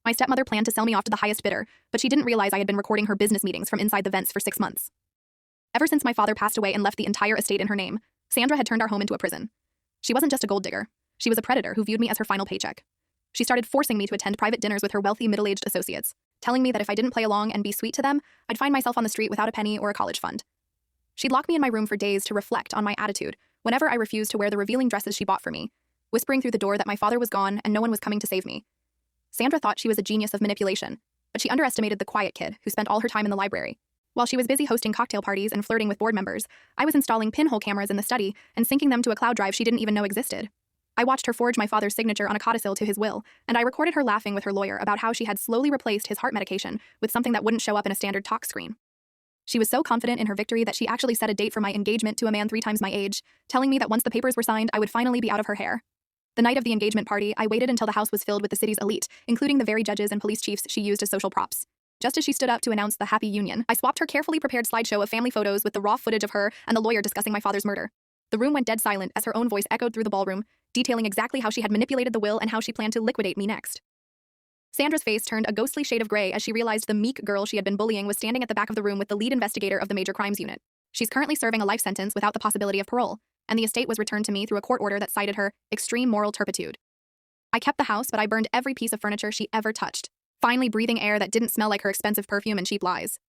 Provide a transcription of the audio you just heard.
My stepmother planned to sell me off to the highest bidder, but she didn't realize I had been recording her business meetings from inside the vents for 6 months. Ever since my father passed away and left the entire estate in her name, Sandra had turned our home into a prison. She wasn't just a gold digger. She was a predator who viewed me as her final paycheck. She started forcing me to attend private dinners with her wealthy middle-aged associates, telling me that if I didn't play along and be sweet to them, I'd find myself on the street without a penny or a college fund. She'd lock me in my room for days to reflect on my attitude whenever I refused to wear the revealing dresses she bought for me, whispering through the door that my father was gone and no one was coming to save me. Sandra thought she was a genius of manipulation, but she underestimated the quiet kid who spent all her time in the library. While she was busy hosting cocktail parties and flirting with board members, I was installing pinhole cameras in the study and syncing them to a cloud drive she didn't even know existed. I watched her forge my father's signature on a codicil to his will, and I recorded her laughing with her lawyer about how she had slowly replaced his heart medication with something that wouldn't show up in a standard talk screen. She was so confident in her victory that she actually set a date for my engagement to a man 3 times my age, telling me that once the papers were signed, I would finally be out of her hair. The night of the engagement party, I waited until the house was filled with the city's elite, including the very judges and police chiefs she used as social props. Just as she stood up to announce the happy union, I swapped her carefully prepared slideshow of family photos with the raw footage of her and the lawyer discussing my father's murder. The room went dead silent as her own voice echoed through the ballroom, detailing exactly how she had manipulated the will and how she planned to liquidate me next. Sandra's face turned a ghostly shade of gray as she realized the meek girl she had been bullying was standing at the back of the room with the lead investigator of the major crimes unit. She's currently serving a life sentence without the possibility of parole, and the estate was returned to me through a court order that cited her extreme moral turpitude. I kept the house, but I burned every piece of furniture she ever touched, finally breathing air that didn't smell like her expensive perfume and cheap lies.